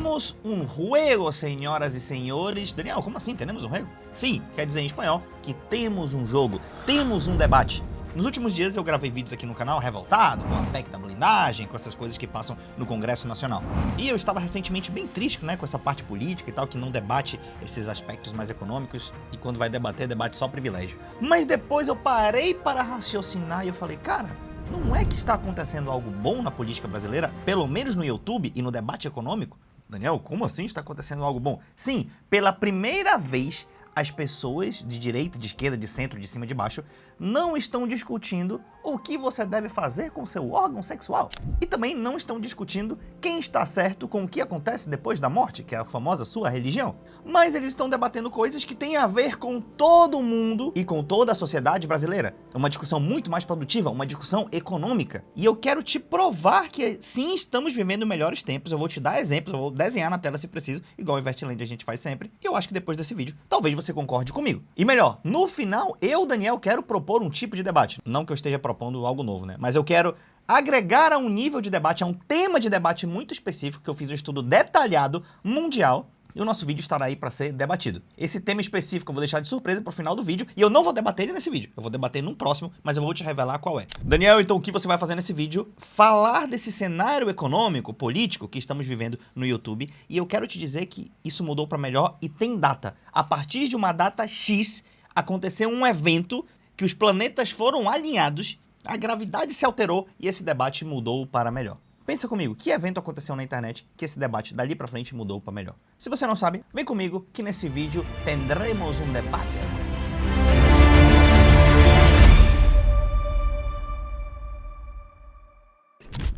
Tenemos um juego, senhoras e senhores. Daniel, como assim? Tenemos um juego? Sim, quer dizer em espanhol que temos um jogo, temos um debate. Nos últimos dias eu gravei vídeos aqui no canal revoltado com a PEC da blindagem, com essas coisas que passam no Congresso Nacional. E eu estava recentemente bem triste, né, com essa parte política e tal, que não debate esses aspectos mais econômicos e quando vai debater, debate só privilégio. Mas depois eu parei para raciocinar e eu falei, cara, não é que está acontecendo algo bom na política brasileira, pelo menos no YouTube e no debate econômico? Daniel, como assim está acontecendo algo bom? Sim, pela primeira vez as pessoas de direita, de esquerda, de centro, de cima, de baixo, não estão discutindo o que você deve fazer com seu órgão sexual. E também não estão discutindo quem está certo com o que acontece depois da morte, que é a famosa sua religião. Mas eles estão debatendo coisas que têm a ver com todo mundo e com toda a sociedade brasileira. Uma discussão muito mais produtiva, uma discussão econômica. E eu quero te provar que sim, estamos vivendo melhores tempos. Eu vou te dar exemplos, eu vou desenhar na tela se preciso, igual o Investland a gente faz sempre. E eu acho que depois desse vídeo, talvez você concorde comigo. E melhor, no final, eu, Daniel, quero propor um tipo de debate. Não que eu esteja propondo algo novo, né? Mas eu quero agregar a um nível de debate, a um tema de debate muito específico, que eu fiz um estudo detalhado, mundial, e o nosso vídeo estará aí para ser debatido. Esse tema específico eu vou deixar de surpresa para o final do vídeo, e eu não vou debater ele nesse vídeo, eu vou debater num próximo, mas eu vou te revelar qual é. Daniel, então o que você vai fazer nesse vídeo? Falar desse cenário econômico, político que estamos vivendo no YouTube, e eu quero te dizer que isso mudou para melhor e tem data. A partir de uma data X, aconteceu um evento que os planetas foram alinhados, a gravidade se alterou e esse debate mudou para melhor. Pensa comigo, que evento aconteceu na internet que esse debate dali pra frente mudou para melhor? Se você não sabe, vem comigo que nesse vídeo tendremos um debate.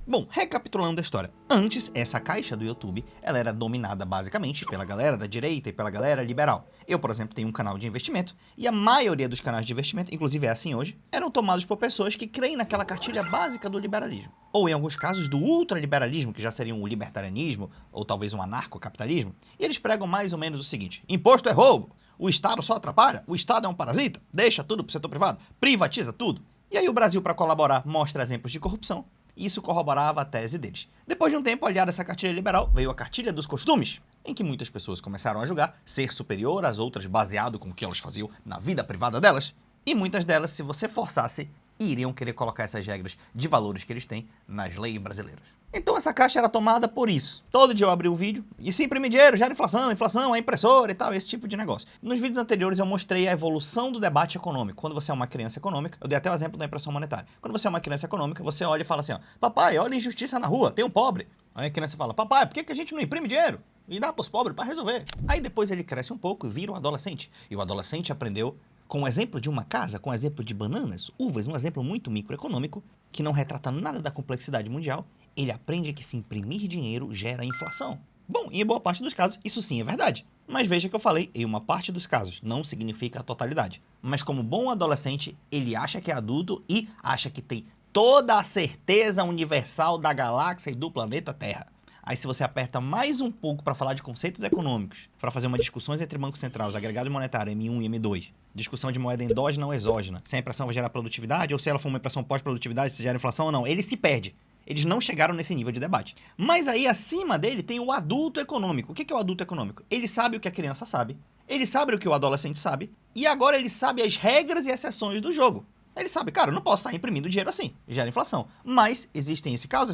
Bom, recapitulando a história. Antes, essa caixa do YouTube, ela era dominada basicamente pela galera da direita e pela galera liberal. Eu, por exemplo, tenho um canal de investimento e a maioria dos canais de investimento, inclusive é assim hoje, eram tomados por pessoas que creem naquela cartilha básica do liberalismo. Ou em alguns casos do ultraliberalismo, que já seria um libertarianismo ou talvez um anarcocapitalismo. E eles pregam mais ou menos o seguinte: imposto é roubo, o Estado só atrapalha, o Estado é um parasita, deixa tudo pro setor privado, privatiza tudo. E aí o Brasil, para colaborar, mostra exemplos de corrupção. E isso corroborava a tese deles. Depois de um tempo, aliada a essa cartilha liberal, veio a cartilha dos costumes, em que muitas pessoas começaram a julgar ser superior às outras baseado com o que elas faziam na vida privada delas. E muitas delas, se você forçasse, iriam querer colocar essas regras de valores que eles têm nas leis brasileiras. Então essa caixa era tomada por isso. Todo dia eu abri um vídeo, e se imprimir dinheiro, gera inflação, inflação é impressora e tal, esse tipo de negócio. Nos vídeos anteriores eu mostrei a evolução do debate econômico. Quando você é uma criança econômica, eu dei até o exemplo da impressão monetária. Quando você é uma criança econômica, você olha e fala assim, ó, papai, olha a injustiça na rua, tem um pobre. Aí a criança fala, papai, por que a gente não imprime dinheiro? E dá pros pobres para resolver. Aí depois ele cresce um pouco e vira um adolescente. E o adolescente aprendeu com o exemplo de uma casa, com o exemplo de bananas, uvas, um exemplo muito microeconômico, que não retrata nada da complexidade mundial, ele aprende que se imprimir dinheiro gera inflação. Bom, em boa parte dos casos, isso sim é verdade. Mas veja que eu falei, em uma parte dos casos, não significa a totalidade. Mas como bom adolescente, ele acha que é adulto e acha que tem toda a certeza universal da galáxia e do planeta Terra. Aí se você aperta mais um pouco para falar de conceitos econômicos, para fazer uma discussões entre bancos centrais, agregado monetário M1 e M2, discussão de moeda endógena ou exógena, se a impressão vai gerar produtividade ou se ela for uma impressão pós-produtividade, se gera inflação ou não, ele se perde. Eles não chegaram nesse nível de debate. Mas aí acima dele tem o adulto econômico. O que é o adulto econômico? Ele sabe o que a criança sabe, ele sabe o que o adolescente sabe, e agora ele sabe as regras e exceções do jogo. Ele sabe, cara, eu não posso sair imprimindo dinheiro assim, gera inflação. Mas existem esse caso,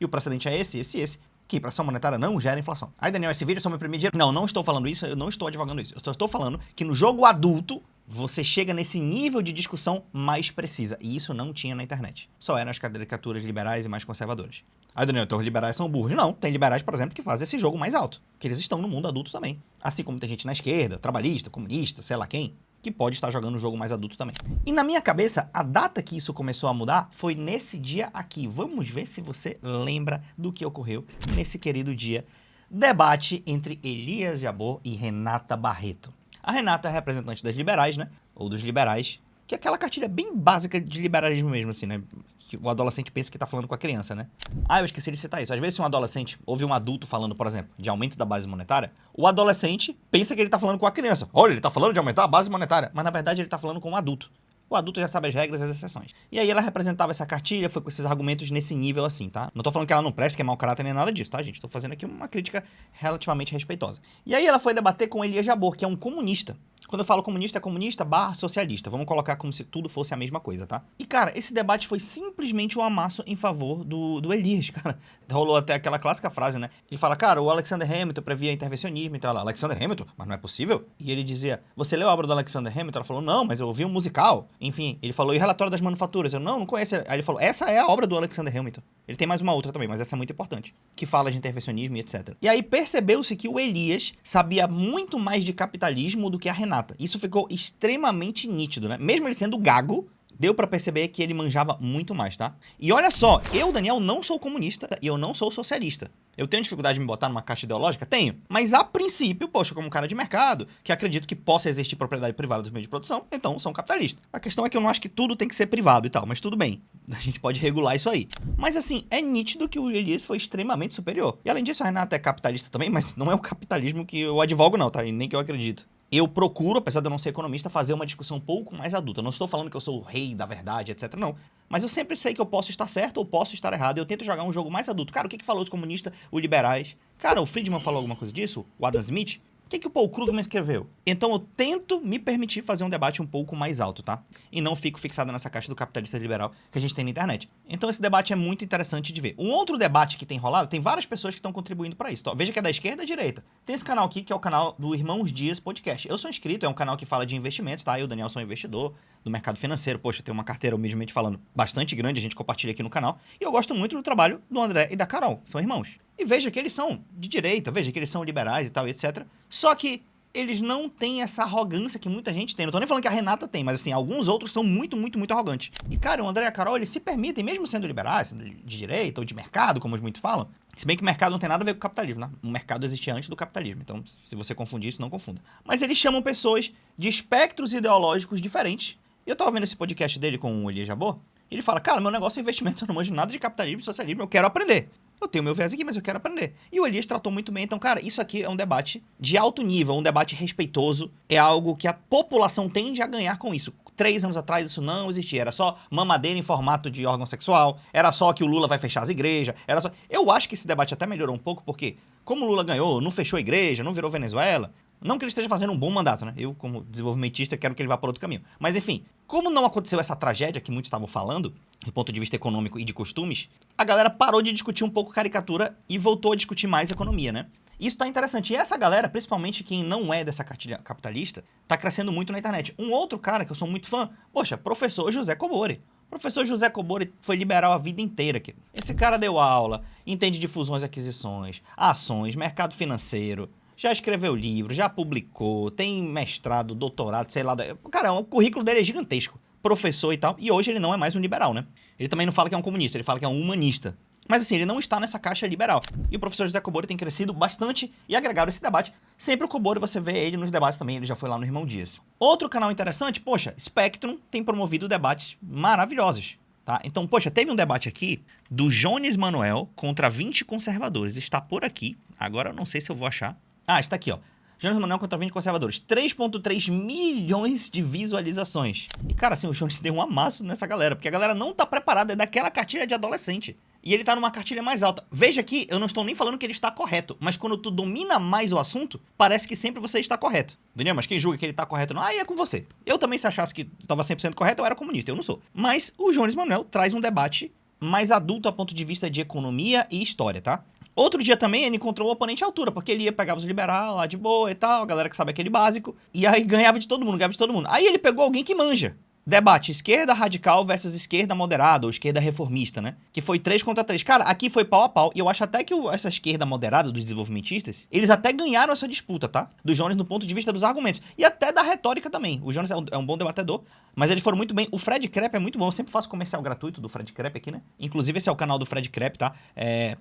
e o precedente é esse, que impressão monetária não gera inflação. Aí, Daniel, esse vídeo é sobre imprimir dinheiro? Não, não estou falando isso, eu não estou advogando isso. Eu só estou falando que no jogo adulto, você chega nesse nível de discussão mais precisa. E isso não tinha na internet. Só eram as caricaturas liberais e mais conservadoras. Aí, Daniel, então os liberais são burros. Não, tem liberais, por exemplo, que fazem esse jogo mais alto. Que eles estão no mundo adulto também. Assim como tem gente na esquerda, trabalhista, comunista, sei lá quem, que pode estar jogando um jogo mais adulto também. E na minha cabeça, a data que isso começou a mudar foi nesse dia aqui. Vamos ver se você lembra do que ocorreu nesse querido dia. Debate entre Elias Jabbour e Renata Barreto. A Renata é representante das liberais, né? Ou dos liberais, que é aquela cartilha bem básica de liberalismo mesmo, assim, né? Que o adolescente pensa que tá falando com a criança, né? Ah, eu esqueci de citar isso. Às vezes, se um adolescente ouve um adulto falando, por exemplo, de aumento da base monetária, o adolescente pensa que ele tá falando com a criança. Olha, ele tá falando de aumentar a base monetária. Mas, na verdade, ele tá falando com um adulto. O adulto já sabe as regras e as exceções. E aí ela representava essa cartilha, foi com esses argumentos nesse nível assim, tá? Não tô falando que ela não presta, que é mau caráter nem nada disso, tá, gente? Tô fazendo aqui uma crítica relativamente respeitosa. E aí ela foi debater com Elias Jabbour, que é um comunista. Quando eu falo comunista, é comunista / socialista. Vamos colocar como se tudo fosse a mesma coisa, tá? E, cara, esse debate foi simplesmente um amasso em favor do Elias, cara. Rolou até aquela clássica frase, né? Ele fala, cara, o Alexander Hamilton previa intervencionismo e tal. Ela, Alexander Hamilton? Mas não é possível? E ele dizia, você leu a obra do Alexander Hamilton? Ela falou, não, mas eu ouvi um musical. Enfim, ele falou, e o relatório das manufaturas? Eu, não conheço. Aí ele falou, essa é a obra do Alexander Hamilton. Ele tem mais uma outra também, mas essa é muito importante, que fala de intervencionismo e etc. E aí percebeu-se que o Elias sabia muito mais de capitalismo do que a Renata. Isso ficou extremamente nítido, né? Mesmo ele sendo gago, deu pra perceber que ele manjava muito mais, tá? E olha só, eu, Daniel, não sou comunista e eu não sou socialista. Eu tenho dificuldade de me botar numa caixa ideológica? Tenho. Mas a princípio, poxa, como cara de mercado, que acredito que possa existir propriedade privada dos meios de produção, então sou um capitalista. A questão é que eu não acho que tudo tem que ser privado e tal, mas tudo bem. A gente pode regular isso aí. Mas assim, é nítido que o Elias foi extremamente superior. E além disso, a Renata é capitalista também, mas não é o capitalismo que eu advogo não, tá? E nem que eu acredito. Eu procuro, apesar de eu não ser economista, fazer uma discussão um pouco mais adulta. Eu não estou falando que eu sou o rei da verdade, etc. Não. Mas eu sempre sei que eu posso estar certo ou posso estar errado. Eu tento jogar um jogo mais adulto. Cara, o que falou os comunistas, os liberais? Cara, o Friedman falou alguma coisa disso? O Adam Smith? O que o Paul Krugman escreveu? Então eu tento me permitir fazer um debate um pouco mais alto, tá? E não fico fixado nessa caixa do capitalista liberal que a gente tem na internet. Então esse debate é muito interessante de ver. Um outro debate que tem rolado, tem várias pessoas que estão contribuindo para isso. Tá? Veja que é da esquerda e da direita. Tem esse canal aqui, que é o canal do Irmãos Dias Podcast. Eu sou inscrito, é um canal que fala de investimentos, tá? Eu, Daniel, sou um investidor do mercado financeiro. Poxa, tem uma carteira, humildemente falando, bastante grande, a gente compartilha aqui no canal. E eu gosto muito do trabalho do André e da Carol, são irmãos. E veja que eles são de direita, veja que eles são liberais e tal, etc. Só que eles não têm essa arrogância que muita gente tem. Não tô nem falando que a Renata tem, mas assim, alguns outros são muito, muito, muito arrogantes. E, cara, o André e a Carol, eles se permitem, mesmo sendo liberais, sendo de direita ou de mercado, como muitos falam, se bem que o mercado não tem nada a ver com o capitalismo, né? O mercado existia antes do capitalismo, então se você confundir isso, não confunda. Mas eles chamam pessoas de espectros ideológicos diferentes. E eu tava vendo esse podcast dele com o Elias Jabbour, e ele fala, cara, meu negócio é investimento, eu não manjo nada de capitalismo e socialismo, eu quero aprender. Eu tenho meu viés aqui, mas eu quero aprender. E o Elias tratou muito bem. Então, cara, isso aqui é um debate de alto nível, um debate respeitoso. É algo que a população tende a ganhar com isso. 3 anos atrás isso não existia. Era só mamadeira em formato de órgão sexual. Era só que o Lula vai fechar as igrejas. Era só... Eu acho que esse debate até melhorou um pouco, porque como o Lula ganhou, não fechou a igreja, não virou Venezuela... Não que ele esteja fazendo um bom mandato, né? Eu, como desenvolvimentista, quero que ele vá por outro caminho. Mas, enfim, como não aconteceu essa tragédia que muitos estavam falando, do ponto de vista econômico e de costumes, a galera parou de discutir um pouco caricatura e voltou a discutir mais economia, né? Isso tá interessante. E essa galera, principalmente quem não é dessa cartilha capitalista, tá crescendo muito na internet. Um outro cara que eu sou muito fã, poxa, professor José Cobori. Professor José Cobori foi liberal a vida inteira aqui. Esse cara deu aula, entende de fusões e aquisições, ações, mercado financeiro, já escreveu livro, já publicou, tem mestrado, doutorado, sei lá. Cara, o currículo dele é gigantesco. Professor e tal. E hoje ele não é mais um liberal, né? Ele também não fala que é um comunista, ele fala que é um humanista. Mas assim, ele não está nessa caixa liberal. E o professor José Cobori tem crescido bastante e agregado esse debate. Sempre o Cobori, você vê ele nos debates também, ele já foi lá no Irmão Dias. Outro canal interessante, poxa, Spectrum tem promovido debates maravilhosos. Tá? Então, poxa, teve um debate aqui do Jones Manuel contra 20 conservadores. Está por aqui. Agora eu não sei se eu vou achar. Ah, está aqui, ó. Jones Manuel contra 20 conservadores. 3,3 milhões de visualizações. E, cara, assim, o Jones deu um amasso nessa galera, porque a galera não tá preparada, é daquela cartilha de adolescente. E ele tá numa cartilha mais alta. Veja aqui, eu não estou nem falando que ele está correto, mas quando tu domina mais o assunto, parece que sempre você está correto. Daniel, mas quem julga que ele tá correto não? Aí é com você. Eu também, se achasse que tava 100% correto, eu era comunista, eu não sou. Mas o Jones Manuel traz um debate mais adulto a ponto de vista de economia e história, tá? Outro dia também ele encontrou o oponente à altura, porque ele ia pegar os liberais lá de boa e tal, a galera que sabe aquele básico, e aí ganhava de todo mundo, ganhava de todo mundo. Aí ele pegou alguém que manja. Debate esquerda radical versus esquerda moderada, ou esquerda reformista, né? Que foi 3 contra 3. Cara, aqui foi pau a pau, e eu acho até que essa esquerda moderada dos desenvolvimentistas, eles até ganharam essa disputa, tá? Do Jones no ponto de vista dos argumentos, e até da retórica também. O Jones é um bom debatedor, mas eles foram muito bem. O Fred Krepp é muito bom, eu sempre faço comercial gratuito do Fred Krepp aqui, né? Inclusive esse é o canal do Fred Krepp, tá?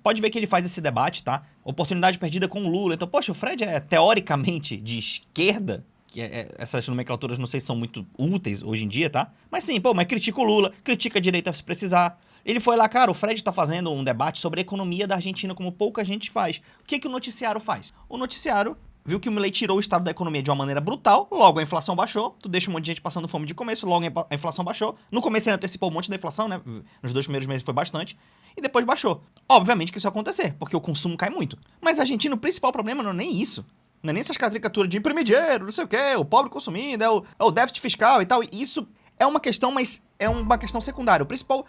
Pode ver que ele faz esse debate, tá? Oportunidade perdida com o Lula. Então, poxa, o Fred é teoricamente de esquerda, que essas nomenclaturas não sei se são muito úteis hoje em dia, tá? Mas sim, pô, mas critica o Lula, critica a direita se precisar. Ele foi lá, cara, o Fred tá fazendo um debate sobre a economia da Argentina, como pouca gente faz. O que o noticiário faz? O noticiário viu que o Milei tirou o estado da economia de uma maneira brutal, logo a inflação baixou, tu deixa um monte de gente passando fome de começo, logo a inflação baixou. No começo ele antecipou um monte da inflação, né? Nos 2 primeiros meses foi bastante, e depois baixou. Obviamente que isso ia acontecer, porque o consumo cai muito. Mas a Argentina, o principal problema não é nem isso. Não é nem essas caricaturas de imprimir dinheiro, não sei o quê, o pobre consumindo, é o déficit fiscal e tal. Isso é uma questão, mas é uma questão secundária.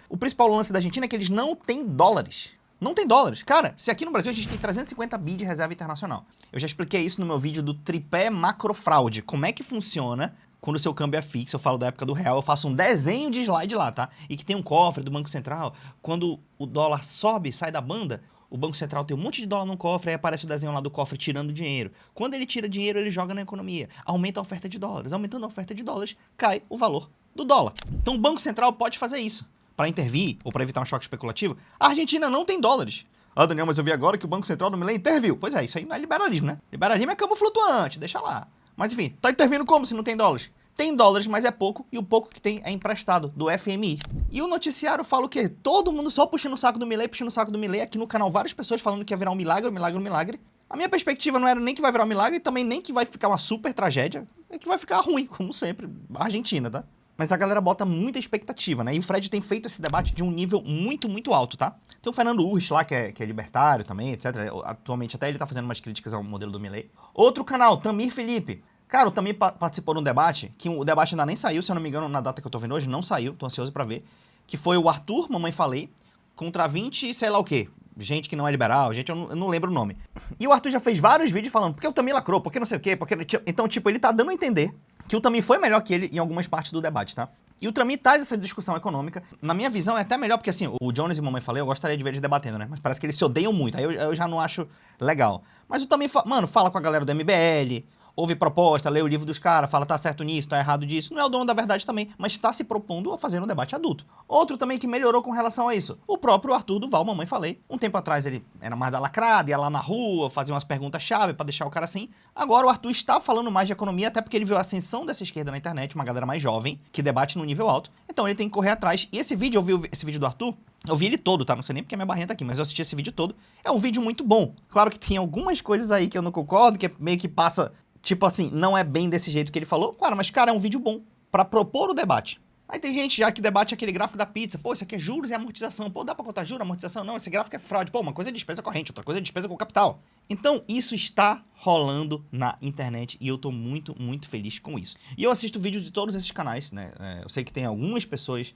O principal lance da Argentina é que eles não têm dólares. Não tem dólares. Cara, se aqui no Brasil a gente tem 350 bi de reserva internacional. Eu já expliquei isso no meu vídeo do tripé macrofraude. Como é que funciona quando o seu câmbio é fixo. Eu falo da época do real, eu faço um desenho de slide lá, tá? E que tem um cofre do Banco Central. Quando o dólar sobe, sai da banda, o Banco Central tem um monte de dólar no cofre, aí aparece o desenho lá do cofre tirando dinheiro. Quando ele tira dinheiro, ele joga na economia. Aumenta a oferta de dólares. Aumentando a oferta de dólares, cai o valor do dólar. Então o Banco Central pode fazer isso para intervir ou para evitar um choque especulativo. A Argentina não tem dólares. Ah, Daniel, mas eu vi agora que o Banco Central do Milei interviu. Pois é, isso aí não é liberalismo, né? Liberalismo é câmbio flutuante, deixa lá. Mas enfim, tá intervindo como se não tem dólares? Tem dólares, mas é pouco, e o pouco que tem é emprestado, do FMI. E o noticiário fala o quê? Todo mundo só puxando o saco do Milei, aqui no canal várias pessoas falando que ia virar um milagre, um milagre, um milagre. A minha perspectiva não era nem que vai virar um milagre, e também nem que vai ficar uma super tragédia, é que vai ficar ruim, como sempre, Argentina, tá? Mas a galera bota muita expectativa, né? E o Fred tem feito esse debate de um nível muito, muito alto, tá? Tem o Fernando Urrich lá, que é libertário também, etc. Atualmente até ele tá fazendo umas críticas ao modelo do Milei. Outro canal, Tamir Felipe. Cara, o Tamir participou de um debate, que o debate ainda nem saiu, se eu não me engano, na data que eu tô vendo hoje, não saiu, tô ansioso pra ver, que foi o Arthur, Mamãe Falei, contra 20, sei lá o quê. Gente que não é liberal, gente, eu não lembro o nome. E o Arthur já fez vários vídeos falando, porque o Tamir lacrou, porque não sei o quê, porque... Então, tipo, ele tá dando a entender que o Tamir foi melhor que ele em algumas partes do debate, tá? E o Tamir traz essa discussão econômica. Na minha visão, é até melhor, porque assim, o Jones e o Mamãe Falei, eu gostaria de ver eles debatendo, né? Mas parece que eles se odeiam muito, aí eu já não acho legal. Mas o Tamir, mano, fala com a galera do MBL... Ouve proposta, lê o livro dos caras, fala tá certo nisso, tá errado disso. Não é o dono da verdade também, mas está se propondo a fazer um debate adulto. Outro também que melhorou com relação a isso, o próprio Arthur Duval, Mamãe Falei. Um tempo atrás ele era mais da lacrada, ia lá na rua, fazia umas perguntas-chave pra deixar o cara assim. Agora o Arthur está falando mais de economia, até porque ele viu a ascensão dessa esquerda na internet, uma galera mais jovem, que debate no nível alto. Então ele tem que correr atrás. E esse vídeo, eu vi esse vídeo do Arthur, eu vi ele todo, tá? Não sei nem porque a minha barrinha tá aqui, mas eu assisti esse vídeo todo. É um vídeo muito bom. Claro que tem algumas coisas aí que eu não concordo, que meio que passa... Tipo assim, não é bem desse jeito que ele falou. Cara, mas cara, é um vídeo bom pra propor o debate. Aí tem gente já que debate aquele gráfico da pizza. Pô, isso aqui é juros e amortização. Pô, dá pra contar juros, amortização? Não, esse gráfico é fraude. Pô, uma coisa é despesa corrente, outra coisa é despesa com capital. Então, isso está rolando na internet e eu tô muito, muito feliz com isso. E eu assisto vídeos de todos esses canais, né? Eu sei que tem algumas pessoas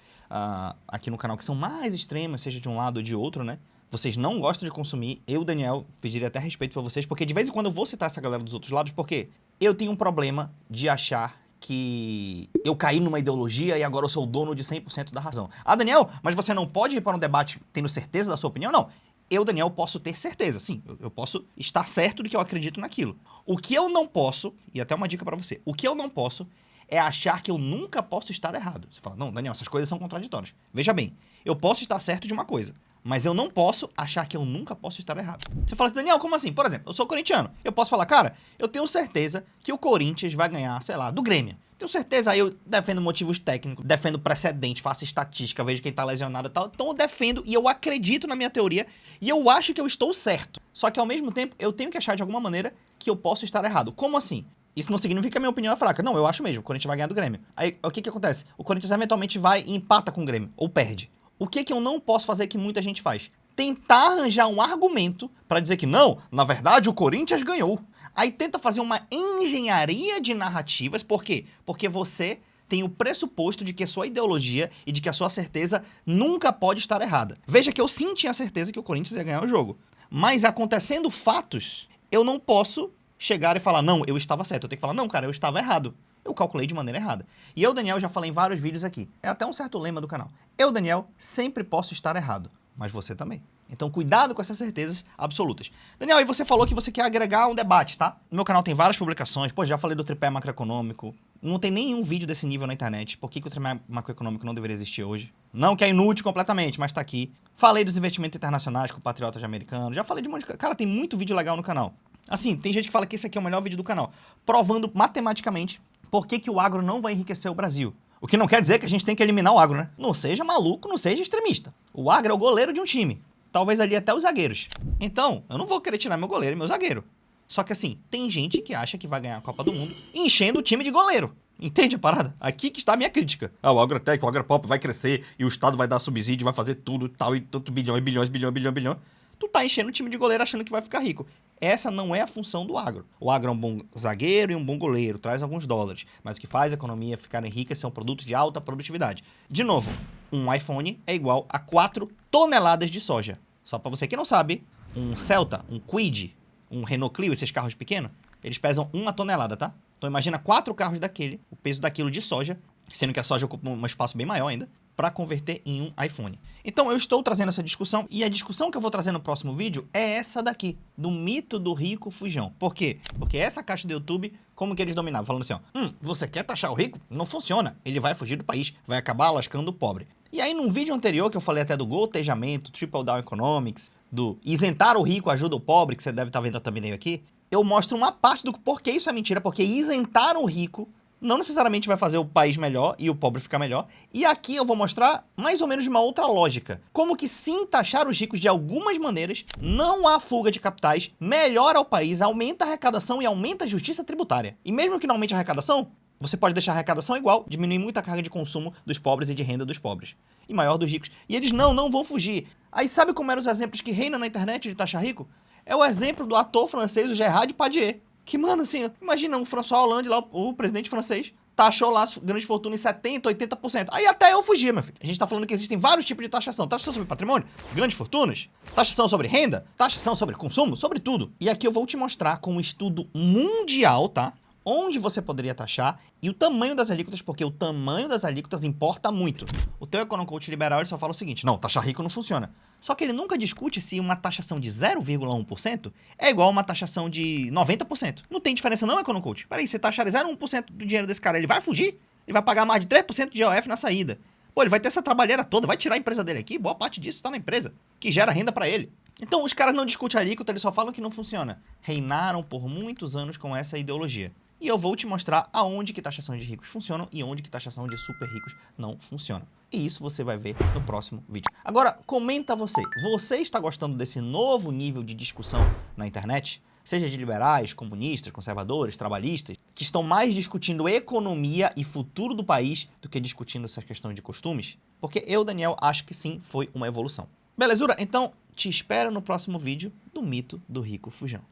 aqui no canal que são mais extremas, seja de um lado ou de outro, né? Vocês não gostam de consumir, eu, Daniel, pediria até respeito pra vocês, porque de vez em quando eu vou citar essa galera dos outros lados, porque eu tenho um problema de achar que eu caí numa ideologia e agora eu sou o dono de 100% da razão. Ah, Daniel, mas você não pode ir para um debate tendo certeza da sua opinião? Não. Eu, Daniel, posso ter certeza, sim, eu posso estar certo de que eu acredito naquilo. O que eu não posso, e até uma dica pra você, o que eu não posso é achar que eu nunca posso estar errado. Você fala, não, Daniel, essas coisas são contraditórias. Veja bem, eu posso estar certo de uma coisa, mas eu não posso achar que eu nunca posso estar errado. Você fala assim, Daniel, como assim? Por exemplo, eu sou corintiano. Eu posso falar, cara, eu tenho certeza que o Corinthians vai ganhar, sei lá, do Grêmio. Tenho certeza, aí eu defendo motivos técnicos, defendo precedente, faço estatística, vejo quem tá lesionado e tal. Então eu defendo e eu acredito na minha teoria e eu acho que eu estou certo. Só que ao mesmo tempo, eu tenho que achar de alguma maneira que eu posso estar errado. Como assim? Isso não significa que a minha opinião é fraca. Não, eu acho mesmo, o Corinthians vai ganhar do Grêmio. Aí, o que que acontece? O Corinthians eventualmente vai e empata com o Grêmio, ou perde. O que que eu não posso fazer que muita gente faz? Tentar arranjar um argumento pra dizer que não, na verdade o Corinthians ganhou. Aí tenta fazer uma engenharia de narrativas, por quê? Porque você tem o pressuposto de que a sua ideologia e de que a sua certeza nunca pode estar errada. Veja que eu sim tinha certeza que o Corinthians ia ganhar o jogo. Mas acontecendo fatos, eu não posso chegar e falar, não, eu estava certo. Eu tenho que falar, não, cara, eu estava errado. Eu calculei de maneira errada. E eu, Daniel, já falei em vários vídeos aqui. É até um certo lema do canal. Eu, Daniel, sempre posso estar errado. Mas você também. Então, cuidado com essas certezas absolutas. Daniel, e você falou que você quer agregar um debate, tá? No meu canal tem várias publicações. Pô, já falei do tripé macroeconômico. Não tem nenhum vídeo desse nível na internet. Por que o tripé macroeconômico não deveria existir hoje? Não que é inútil completamente, mas tá aqui. Falei dos investimentos internacionais com patriotas americanos. Já falei de um monte de... Cara, tem muito vídeo legal no canal. Assim, tem gente que fala que esse aqui é o melhor vídeo do canal. Provando matematicamente por que o agro não vai enriquecer o Brasil. O que não quer dizer que a gente tem que eliminar o agro, né? Não seja maluco, não seja extremista. O agro é o goleiro de um time. Talvez ali até os zagueiros. Então, eu não vou querer tirar meu goleiro e meu zagueiro. Só que assim, tem gente que acha que vai ganhar a Copa do Mundo enchendo o time de goleiro. Entende a parada? Aqui que está a minha crítica. Ah, o Agrotech, o Agropop vai crescer e o Estado vai dar subsídio, vai fazer tudo e tal, e tanto bilhões, bilhão. Tu tá enchendo o time de goleiro achando que vai ficar rico. Essa não é a função do agro. O agro é um bom zagueiro e um bom goleiro, traz alguns dólares, mas o que faz a economia ficar rica são produtos de alta produtividade. De novo, um iPhone é igual a 4 toneladas de soja. Só para você que não sabe, um Celta, um Kwid, um Renault Clio, esses carros pequenos, eles pesam 1 tonelada, tá? Então imagina 4 carros daquele, o peso daquilo de soja, sendo que a soja ocupa um espaço bem maior ainda, para converter em um iPhone. Então eu estou trazendo essa discussão, e a discussão que eu vou trazer no próximo vídeo é essa daqui, do mito do rico fujão. Por quê? Porque essa caixa do YouTube, como que eles dominavam? Falando assim, ó, você quer taxar o rico? Não funciona, ele vai fugir do país, vai acabar lascando o pobre. E aí num vídeo anterior que eu falei até do gotejamento, Triple Down Economics, do isentar o rico ajuda o pobre, que você deve estar vendo a thumbnail aqui, eu mostro uma parte do porquê isso é mentira, porque isentar o rico não necessariamente vai fazer o país melhor e o pobre ficar melhor. E aqui eu vou mostrar mais ou menos de uma outra lógica. Como que sim taxar os ricos de algumas maneiras, não há fuga de capitais, melhora o país, aumenta a arrecadação e aumenta a justiça tributária. E mesmo que não aumente a arrecadação, você pode deixar a arrecadação igual, diminuir muito a carga de consumo dos pobres e de renda dos pobres. E maior dos ricos. E eles não vão fugir. Aí sabe como eram os exemplos que reinam na internet de taxar rico? É o exemplo do ator francês, o Gérard Depardieu. Que, mano, assim, imagina um François Hollande lá, o presidente francês, taxou lá as grandes fortunas em 70%, 80%. Aí até eu fugia, meu filho. A gente tá falando que existem vários tipos de taxação. Taxação sobre patrimônio, grandes fortunas, taxação sobre renda, taxação sobre consumo, sobre tudo. E aqui eu vou te mostrar com um estudo mundial, tá? Onde você poderia taxar e o tamanho das alíquotas, porque o tamanho das alíquotas importa muito. O teu econocoach liberal ele só fala o seguinte, não, taxar rico não funciona. Só que ele nunca discute se uma taxação de 0,1% é igual a uma taxação de 90%. Não tem diferença não, econocoach. Peraí, você taxar 0,1% do dinheiro desse cara, ele vai fugir? Ele vai pagar mais de 3% de IOF na saída. Pô, ele vai ter essa trabalheira toda, vai tirar a empresa dele aqui, boa parte disso tá na empresa, que gera renda pra ele. Então os caras não discutem a alíquota, eles só falam que não funciona. Reinaram por muitos anos com essa ideologia. E eu vou te mostrar aonde que taxação de ricos funcionam e onde que taxação de super ricos não funciona. E isso você vai ver no próximo vídeo. Agora, comenta você. Você está gostando desse novo nível de discussão na internet? Seja de liberais, comunistas, conservadores, trabalhistas, que estão mais discutindo economia e futuro do país do que discutindo essas questões de costumes? Porque eu, Daniel, acho que sim, foi uma evolução. Belezura? Então, te espero no próximo vídeo do mito do rico fujão.